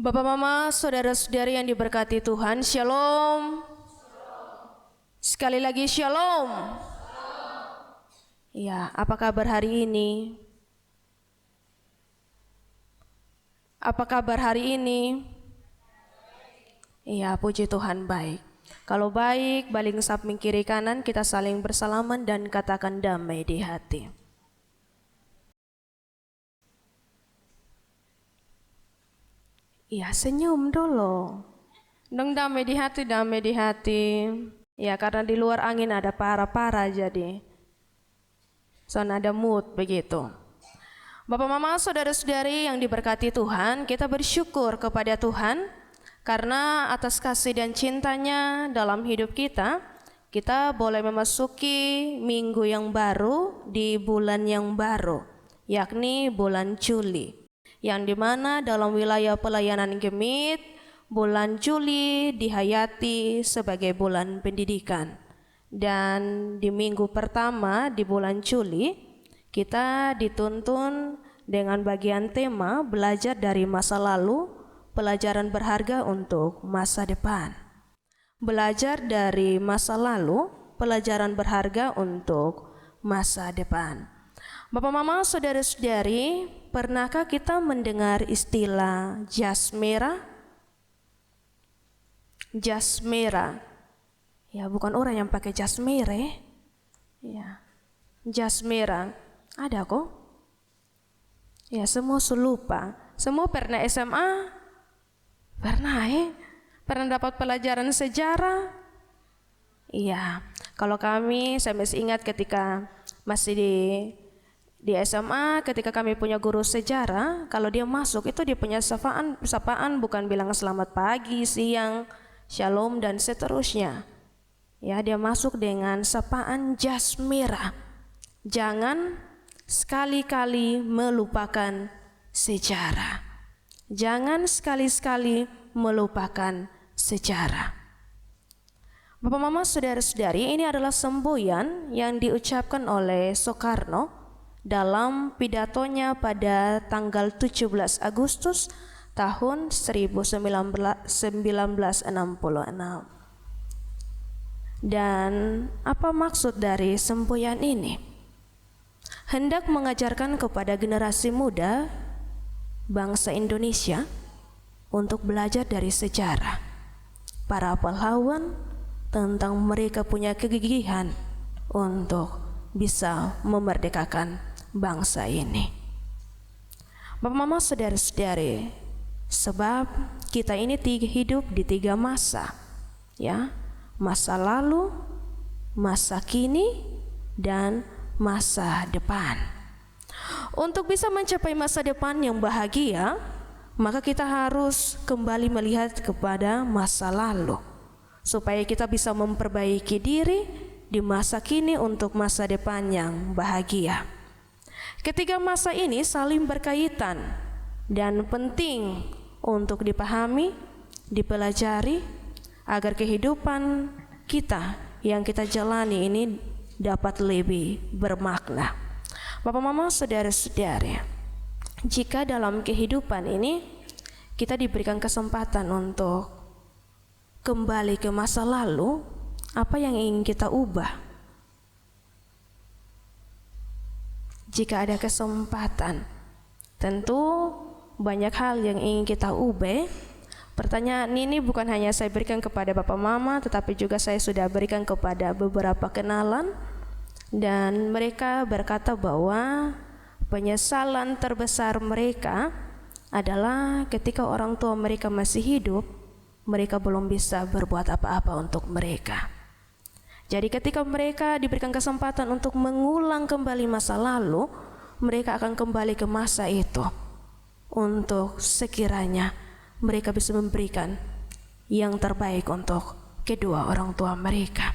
Bapak, Mama, saudara-saudari yang diberkati Tuhan, Shalom. Sekali lagi Shalom. Ya, apa kabar hari ini? Apa kabar hari ini? Iya, puji Tuhan baik. Kalau baik, baling samping kiri kanan, kita saling bersalaman dan katakan damai di hati. Iya, senyum dulu. Dong damai di hati, damai di hati. Ya, karena di luar angin ada para-para jadi. Soalnya ada mood begitu. Bapak, Mama, saudara-saudari yang diberkati Tuhan, kita bersyukur kepada Tuhan karena atas kasih dan cintanya dalam hidup kita boleh memasuki minggu yang baru di bulan yang baru, yakni bulan Juli, yang dimana dalam wilayah pelayanan Gemit, bulan Juli dihayati sebagai bulan pendidikan. Dan di minggu pertama di bulan Juli, kita dituntun dengan bagian tema belajar dari masa lalu, pelajaran berharga untuk masa depan. Belajar dari masa lalu, pelajaran berharga untuk masa depan. Bapak, Mama, saudara-saudari, pernahkah kita mendengar istilah jas merah? Jas merah. Ya, bukan orang yang pakai jas merah. Ya. Jas merah. Ada kok? Ya, semua lupa. Semua pernah SMA? Pernah Pernah dapat pelajaran sejarah? Iya. Kalau saya masih ingat ketika masih di SMA, ketika kami punya guru sejarah, kalau dia masuk itu dia punya sapaan bukan bilang selamat pagi, siang, shalom dan seterusnya. Ya, dia masuk dengan sapaan jas merah. Jangan sekali-kali melupakan sejarah. Jangan sekali-sekali melupakan sejarah. Bapak, Mama, saudara-saudari, ini adalah semboyan yang diucapkan oleh Soekarno dalam pidatonya pada tanggal 17 Agustus tahun 1966. Dan apa maksud dari semboyan ini? Hendak mengajarkan kepada generasi muda bangsa Indonesia untuk belajar dari sejarah para pahlawan, tentang mereka punya kegigihan untuk bisa memerdekakan bangsa ini. Bapak, Mama, saudara-saudari, sebab kita ini hidup di 3 masa, ya, masa lalu, masa kini, dan masa depan. Untuk bisa mencapai masa depan yang bahagia, maka kita harus kembali melihat kepada masa lalu, supaya kita bisa memperbaiki diri di masa kini untuk masa depan yang bahagia. Ketiga masa ini saling berkaitan dan penting untuk dipahami, dipelajari, agar kehidupan kita yang kita jalani ini dapat lebih bermakna. Bapak, Mama, saudara-saudari, jika dalam kehidupan ini kita diberikan kesempatan untuk kembali ke masa lalu, apa yang ingin kita ubah? Jika ada kesempatan, tentu banyak hal yang ingin kita ubah. Pertanyaan ini bukan hanya saya berikan kepada Bapak, Mama, tetapi juga saya sudah berikan kepada beberapa kenalan, dan mereka berkata bahwa penyesalan terbesar mereka adalah ketika orang tua mereka masih hidup, mereka belum bisa berbuat apa-apa untuk mereka. Jadi ketika mereka diberikan kesempatan untuk mengulang kembali masa lalu, mereka akan kembali ke masa itu untuk sekiranya mereka bisa memberikan yang terbaik untuk kedua orang tua mereka.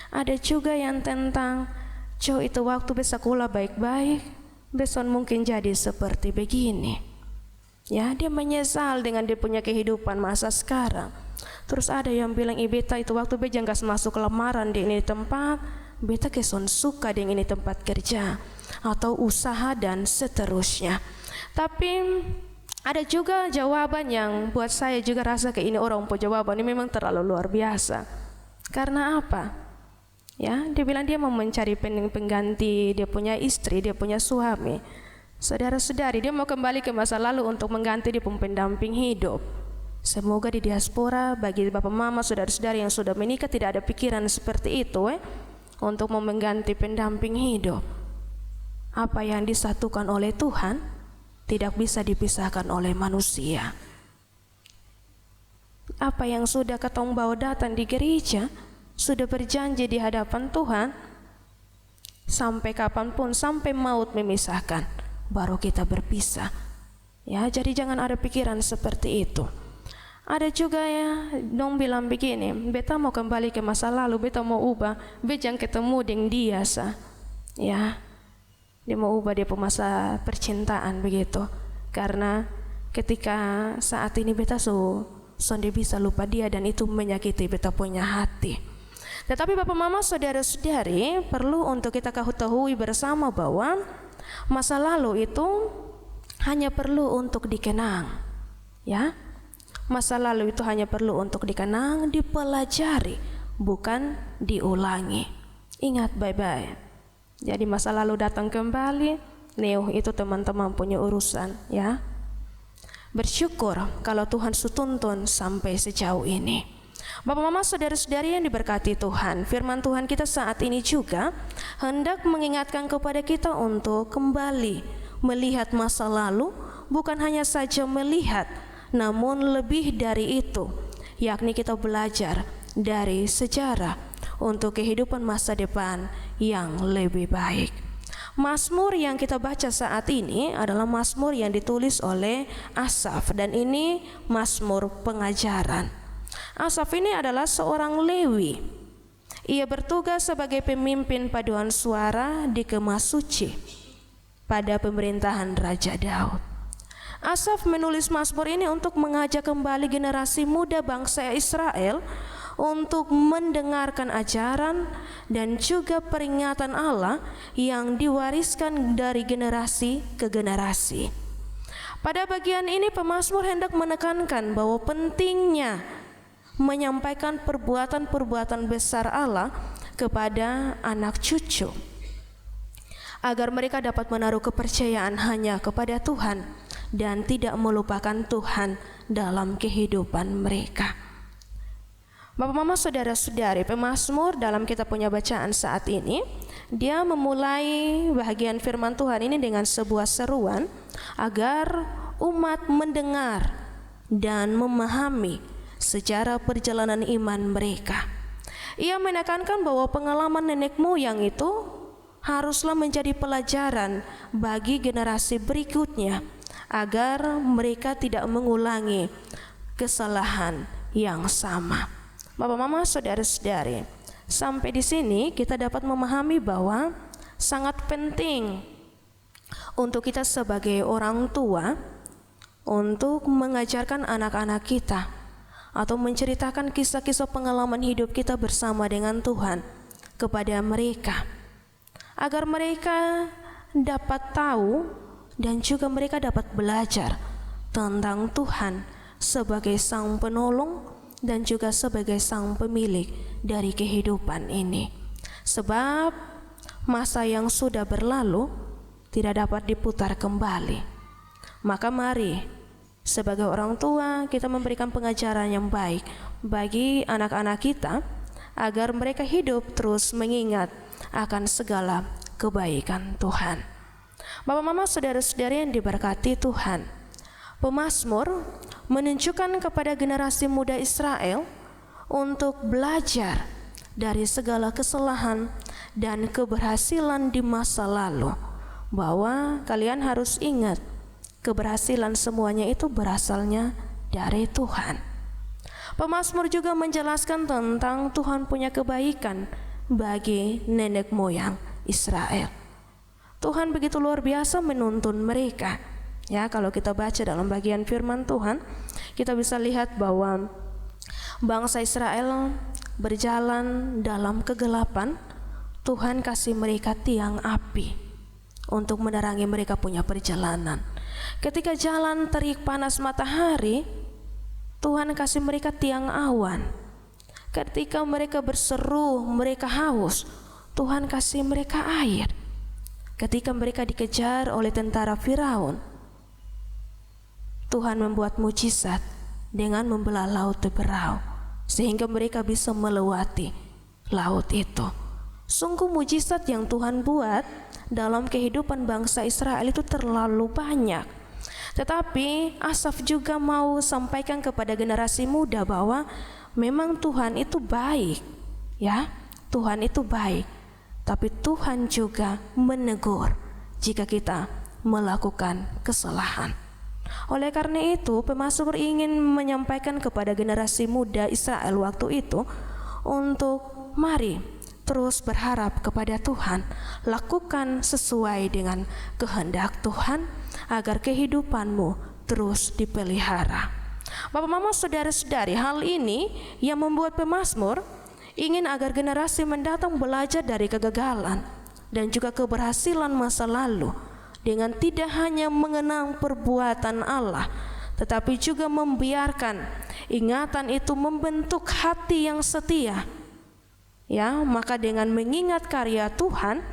Ada juga yang tentang itu waktu sekolah baik-baik, besok mungkin jadi seperti begini. Ya, dia menyesal dengan dia punya kehidupan masa sekarang. Terus ada yang bilang, beta itu waktu beta jangan masuk lamaran di ini tempat, beta keson suka di ini tempat kerja atau usaha dan seterusnya. Tapi Ada juga jawaban yang buat saya juga rasa kayak ini orang jawaban ini memang terlalu luar biasa. Karena apa? Ya, dia bilang dia mau mencari pengganti dia punya istri, dia punya suami. Saudara-saudari, dia mau kembali ke masa lalu untuk mengganti dia pendamping hidup. Semoga di diaspora bagi bapak mama, saudara-saudari yang sudah menikah tidak ada pikiran seperti itu untuk mau mengganti pendamping hidup. Apa yang disatukan oleh Tuhan tidak bisa dipisahkan oleh manusia. Apa yang sudah ketong bawa datang di gereja, sudah berjanji di hadapan Tuhan, sampai kapanpun, sampai maut memisahkan, baru kita berpisah. Ya, jadi jangan ada pikiran seperti itu. Ada juga ya, dong bilang begini, beta mau kembali ke masa lalu, beta mau ubah, beta jangan ketemu dengan dia ya, dia mau ubah dia masa percintaan begitu, karena ketika saat ini beta sonde bisa lupa dia dan itu menyakiti beta punya hati. Tetapi bapak mama saudara-saudari perlu untuk kita ketahui bersama bahwa masa lalu itu hanya perlu untuk dikenang, ya. Masa lalu itu hanya perlu untuk dikenang, dipelajari, bukan diulangi. Ingat baik-baik. Jadi masa lalu datang kembali, itu teman-teman punya urusan, ya. Bersyukur kalau Tuhan tuntun sampai sejauh ini. Bapak mama saudara-saudari yang diberkati Tuhan, firman Tuhan kita saat ini juga hendak mengingatkan kepada kita untuk kembali melihat masa lalu, bukan hanya saja melihat, namun lebih dari itu, yakni kita belajar dari sejarah untuk kehidupan masa depan yang lebih baik. Mazmur yang kita baca saat ini adalah mazmur yang ditulis oleh Asaf, dan ini mazmur pengajaran. Asaf ini adalah seorang Lewi. Ia bertugas sebagai pemimpin paduan suara di Kemah Suci pada pemerintahan Raja Daud. Asaf menulis mazmur ini untuk mengajak kembali generasi muda bangsa Israel untuk mendengarkan ajaran dan juga peringatan Allah yang diwariskan dari generasi ke generasi. Pada bagian ini pemazmur hendak menekankan bahwa pentingnya menyampaikan perbuatan-perbuatan besar Allah kepada anak cucu, agar mereka dapat menaruh kepercayaan hanya kepada Tuhan dan tidak melupakan Tuhan dalam kehidupan mereka. Bapak mama saudara-saudari, pemazmur dalam kita punya bacaan saat ini, dia memulai bahagian firman Tuhan ini dengan sebuah seruan agar umat mendengar dan memahami sejarah perjalanan iman mereka. Ia menekankan bahwa pengalaman nenek moyang itu haruslah menjadi pelajaran bagi generasi berikutnya, agar mereka tidak mengulangi kesalahan yang sama. Bapak mama saudara-saudari, sampai di sini kita dapat memahami bahwa sangat penting untuk kita sebagai orang tua untuk mengajarkan anak-anak kita atau menceritakan kisah-kisah pengalaman hidup kita bersama dengan Tuhan kepada mereka, agar mereka dapat tahu dan juga mereka dapat belajar tentang Tuhan sebagai Sang Penolong dan juga sebagai Sang Pemilik dari kehidupan ini. Sebab masa yang sudah berlalu tidak dapat diputar kembali. Maka mari sebagai orang tua kita memberikan pengajaran yang baik bagi anak-anak kita, agar mereka hidup terus mengingat akan segala kebaikan Tuhan. Bapak mama saudara-saudari yang diberkati Tuhan, pemazmur menunjukkan kepada generasi muda Israel untuk belajar dari segala kesalahan dan keberhasilan di masa lalu, bahwa kalian harus ingat keberhasilan semuanya itu berasalnya dari Tuhan. Pemazmur juga menjelaskan tentang Tuhan punya kebaikan bagi nenek moyang Israel. Tuhan begitu luar biasa menuntun mereka. Ya, kalau kita baca dalam bagian firman Tuhan, kita bisa lihat bahwa bangsa Israel berjalan dalam kegelapan. Tuhan kasih mereka tiang api untuk menerangi mereka punya perjalanan. Ketika jalan terik panas matahari, Tuhan kasih mereka tiang awan. Ketika mereka berseru, mereka haus, Tuhan kasih mereka air. Ketika mereka dikejar oleh tentara Firaun, Tuhan membuat mujizat dengan membelah laut Teberau, sehingga mereka bisa melewati laut itu. Sungguh mujizat yang Tuhan buat dalam kehidupan bangsa Israel itu terlalu banyak. Tetapi Asaf juga mau sampaikan kepada generasi muda bahwa memang Tuhan itu baik, ya. Tuhan itu baik, tapi Tuhan juga menegur jika kita melakukan kesalahan. Oleh karena itu, pemazmur ingin menyampaikan kepada generasi muda Israel waktu itu untuk mari terus berharap kepada Tuhan, lakukan sesuai dengan kehendak Tuhan agar kehidupanmu terus dipelihara. Bapak, Mama, saudara-saudari, hal ini yang membuat pemazmur ingin agar generasi mendatang belajar dari kegagalan dan juga keberhasilan masa lalu dengan tidak hanya mengenang perbuatan Allah, tetapi juga membiarkan ingatan itu membentuk hati yang setia. Ya, maka dengan mengingat karya Tuhan,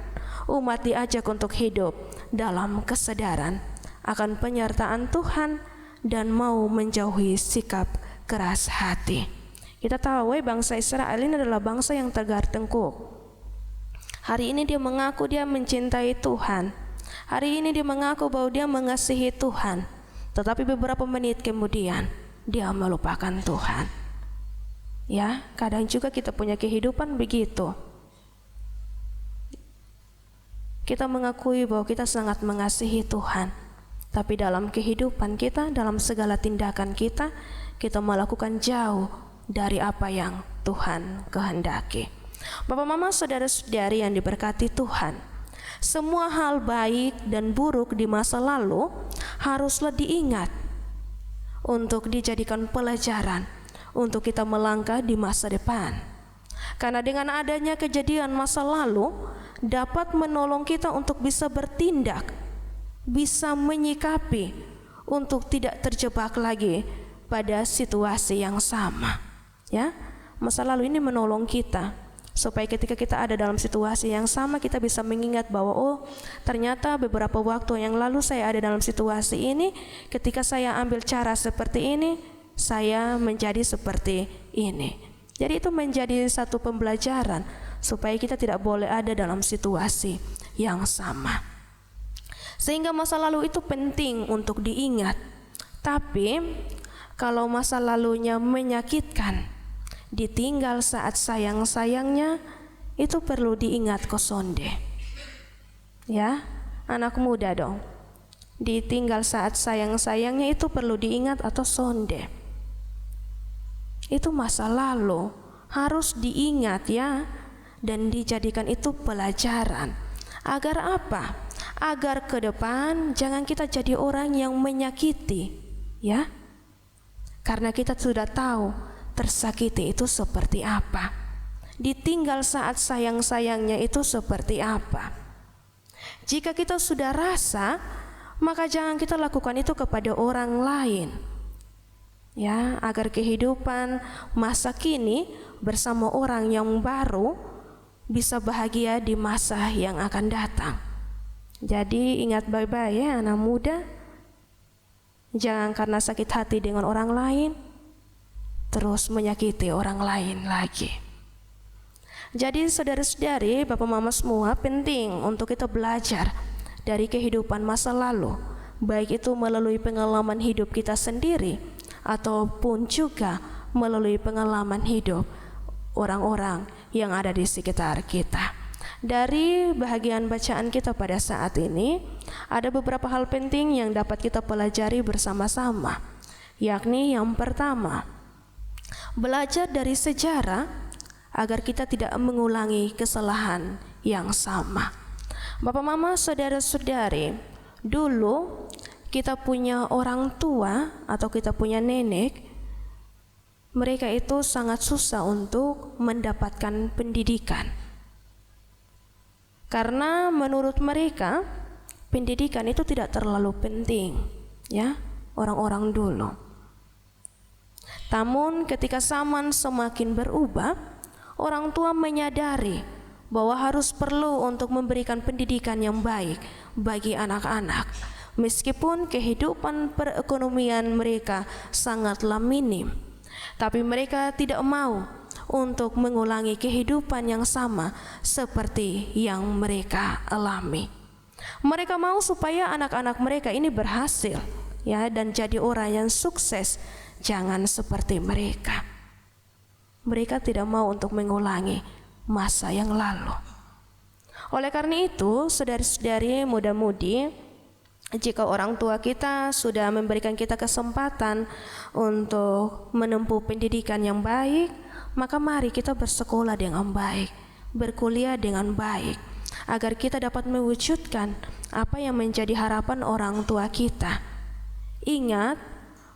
umat diajak untuk hidup dalam kesadaran akan penyertaan Tuhan dan mau menjauhi sikap keras hati. Kita tahu bangsa Israel ini adalah bangsa yang tegar tengkuk. Hari ini dia mengaku dia mencintai Tuhan. Hari ini dia mengaku bahwa dia mengasihi Tuhan. Tetapi beberapa menit kemudian dia melupakan Tuhan. Ya, kadang juga kita punya kehidupan begitu. Kita mengakui bahwa kita sangat mengasihi Tuhan, tapi dalam kehidupan kita, dalam segala tindakan kita, kita melakukan jauh dari apa yang Tuhan kehendaki. Bapak, Mama, saudara-saudari yang diberkati Tuhan, semua hal baik dan buruk di masa lalu haruslah diingat untuk dijadikan pelajaran untuk kita melangkah di masa depan. Karena dengan adanya kejadian masa lalu dapat menolong kita untuk bisa bertindak, bisa menyikapi untuk tidak terjebak lagi pada situasi yang sama. Ya, masa lalu ini menolong kita supaya ketika kita ada dalam situasi yang sama, kita bisa mengingat bahwa oh, ternyata beberapa waktu yang lalu saya ada dalam situasi ini, ketika saya ambil cara seperti ini, saya menjadi seperti ini. Jadi itu menjadi satu pembelajaran supaya kita tidak boleh ada dalam situasi yang sama. Sehingga masa lalu itu penting untuk diingat. Tapi kalau masa lalunya menyakitkan, ditinggal saat sayang-sayangnya, itu perlu diingat kosonde. Ya, anak muda dong. Ditinggal saat sayang-sayangnya itu perlu diingat atau sonde. Itu masa lalu, harus diingat ya, dan dijadikan itu pelajaran. Agar apa? Agar ke depan jangan kita jadi orang yang menyakiti, ya. Karena kita sudah tahu tersakiti itu seperti apa, ditinggal saat sayang-sayangnya itu seperti apa. Jika kita sudah rasa, maka jangan kita lakukan itu kepada orang lain, ya, agar kehidupan masa kini bersama orang yang baru bisa bahagia di masa yang akan datang. Jadi ingat baik-baik ya anak muda, jangan karena sakit hati dengan orang lain terus menyakiti orang lain lagi. Jadi saudara-saudari, Bapak Mama semua, penting untuk kita belajar dari kehidupan masa lalu, baik itu melalui pengalaman hidup kita sendiri ataupun juga melalui pengalaman hidup orang-orang yang ada di sekitar kita. Dari bahagian bacaan kita pada saat ini, ada beberapa hal penting yang dapat kita pelajari bersama-sama, yakni yang pertama, belajar dari sejarah agar kita tidak mengulangi kesalahan yang sama. Bapak, Mama, saudara-saudari, dulu kita punya orang tua atau kita punya nenek, mereka itu sangat susah untuk mendapatkan pendidikan. Karena menurut mereka, pendidikan itu tidak terlalu penting, ya, orang-orang dulu. Namun ketika zaman semakin berubah, orang tua menyadari bahwa harus perlu untuk memberikan pendidikan yang baik bagi anak-anak, meskipun kehidupan perekonomian mereka sangatlah minim, tapi mereka tidak mau untuk mengulangi kehidupan yang sama seperti yang mereka alami. Mereka mau supaya anak-anak mereka ini berhasil, ya, dan jadi orang yang sukses. Jangan seperti mereka. Mereka tidak mau untuk mengulangi masa yang lalu. Oleh karena itu, saudari-saudari muda-mudi, jika orang tua kita sudah memberikan kita kesempatan untuk menempuh pendidikan yang baik, maka mari kita bersekolah dengan baik, berkuliah dengan baik, agar kita dapat mewujudkan apa yang menjadi harapan orang tua kita. Ingat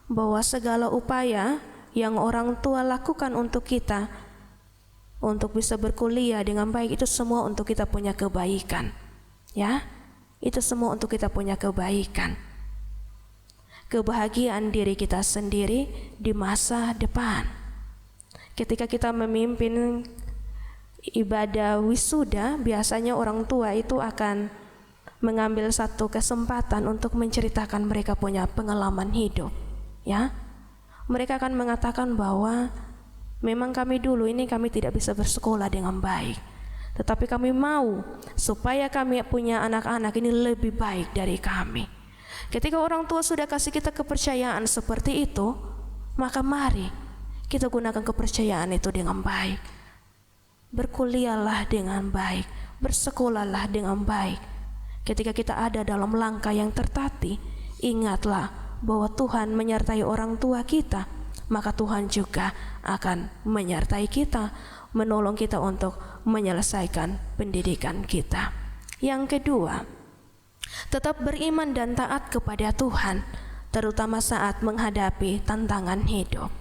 bahwa segala upaya yang orang tua lakukan untuk kita untuk bisa berkuliah dengan baik, itu semua untuk kita punya kebaikan, ya. Itu semua untuk kita punya kebaikan, kebahagiaan diri kita sendiri di masa depan. Ketika kita memimpin ibadah wisuda, biasanya orang tua itu akan mengambil satu kesempatan untuk menceritakan mereka punya pengalaman hidup, ya. Mereka akan mengatakan bahwa memang kami dulu ini kami tidak bisa bersekolah dengan baik, tetapi kami mau supaya kami punya anak-anak ini lebih baik dari kami. Ketika orang tua sudah kasih kita kepercayaan seperti itu, maka mari kita gunakan kepercayaan itu dengan baik. Berkuliahlah dengan baik, bersekolahlah dengan baik. Ketika kita ada dalam langkah yang tertati, ingatlah bahwa Tuhan menyertai orang tua kita, maka Tuhan juga akan menyertai kita, menolong kita untuk menyelesaikan pendidikan kita. Yang kedua, tetap beriman dan taat kepada Tuhan, terutama saat menghadapi tantangan hidup.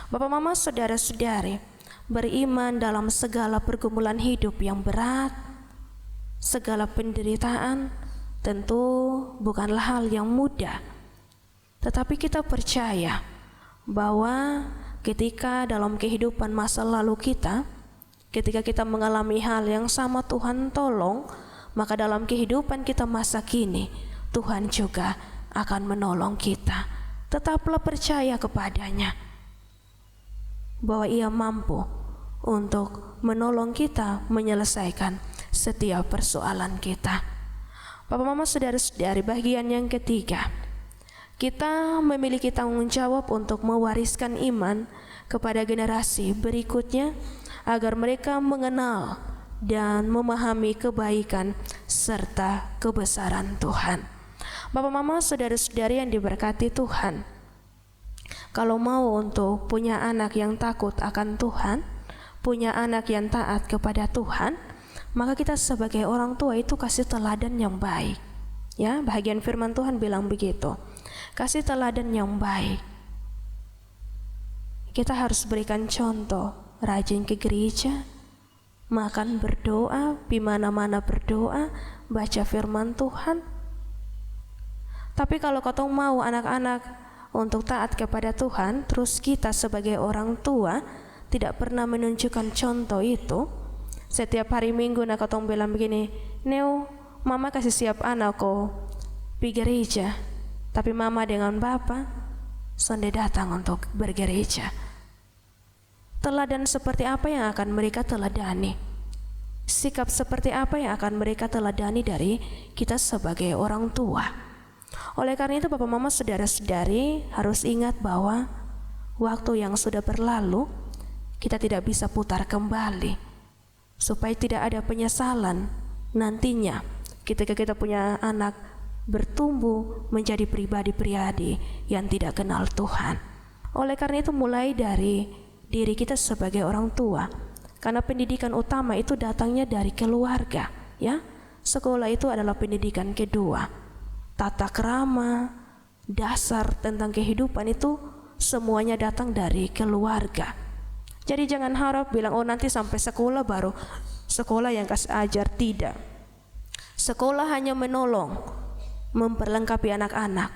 Bapak, mama, saudara-saudari, beriman dalam segala pergumulan hidup yang berat, segala penderitaan, tentu bukanlah hal yang mudah. Tetapi kita percaya bahwa ketika dalam kehidupan masa lalu kita, ketika kita mengalami hal yang sama, Tuhan tolong, maka dalam kehidupan kita masa kini, Tuhan juga akan menolong kita. Tetaplah percaya kepadanya, bahwa Ia mampu untuk menolong kita menyelesaikan setiap persoalan kita. Bapak, mama, saudara-saudari, bagian yang ketiga, kita memiliki tanggung jawab untuk mewariskan iman kepada generasi berikutnya agar mereka mengenal dan memahami kebaikan serta kebesaran Tuhan. Bapak, mama, saudara-saudari yang diberkati Tuhan, kalau mau untuk punya anak yang takut akan Tuhan, punya anak yang taat kepada Tuhan, maka kita sebagai orang tua itu kasih teladan yang baik. Ya, bahagian firman Tuhan bilang begitu. Kasih teladan yang baik. Kita harus berikan contoh, rajin ke gereja, makan berdoa, di mana-mana berdoa, baca firman Tuhan. Tapi kalau kau mau anak-anak untuk taat kepada Tuhan, terus kita sebagai orang tua tidak pernah menunjukkan contoh itu, setiap hari Minggu nak kau bilang begini, Neo, mama kasih siap anakku pergi gereja, tapi mama dengan bapa sonde datang untuk bergereja. Teladan seperti apa yang akan mereka teladani? Sikap seperti apa yang akan mereka teladani dari kita sebagai orang tua? Oleh karena itu, Bapak, mama, saudara-saudari harus ingat bahwa waktu yang sudah berlalu kita tidak bisa putar kembali, supaya tidak ada penyesalan nantinya ketika kita punya anak bertumbuh menjadi pribadi-pribadi yang tidak kenal Tuhan. Oleh karena itu, mulai dari diri kita sebagai orang tua, karena pendidikan utama itu datangnya dari keluarga, ya. Sekolah itu adalah pendidikan kedua. Tata krama, dasar tentang kehidupan itu semuanya datang dari keluarga. Jadi jangan harap bilang, oh nanti sampai sekolah baru sekolah yang kasih ajar. Tidak. Sekolah hanya menolong memperlengkapi anak-anak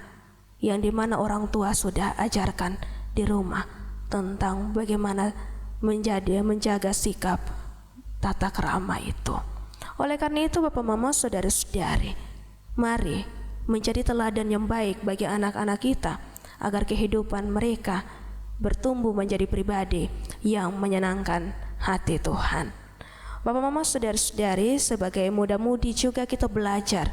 yang dimana orang tua sudah ajarkan di rumah tentang bagaimana menjaga sikap tata krama itu. Oleh karena itu Bapak Mama saudara-saudari, mari menjadi teladan yang baik bagi anak-anak kita agar kehidupan mereka bertumbuh menjadi pribadi yang menyenangkan hati Tuhan. Bapak Mama saudara-saudari, sebagai muda-mudi juga kita belajar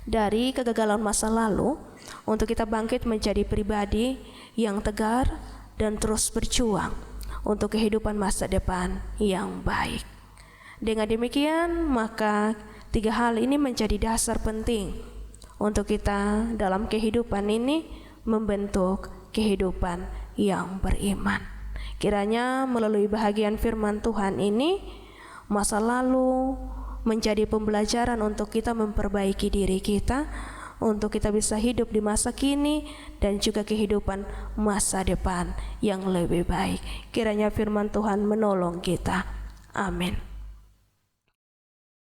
dari kegagalan masa lalu untuk kita bangkit menjadi pribadi yang tegar dan terus berjuang untuk kehidupan masa depan yang baik. Dengan demikian, maka 3 hal ini menjadi dasar penting untuk kita dalam kehidupan ini membentuk kehidupan yang beriman. Kiranya melalui bahagian firman Tuhan ini, masa lalu menjadi pembelajaran untuk kita memperbaiki diri kita, untuk kita bisa hidup di masa kini dan juga kehidupan masa depan yang lebih baik. Kiranya firman Tuhan menolong kita. Amin.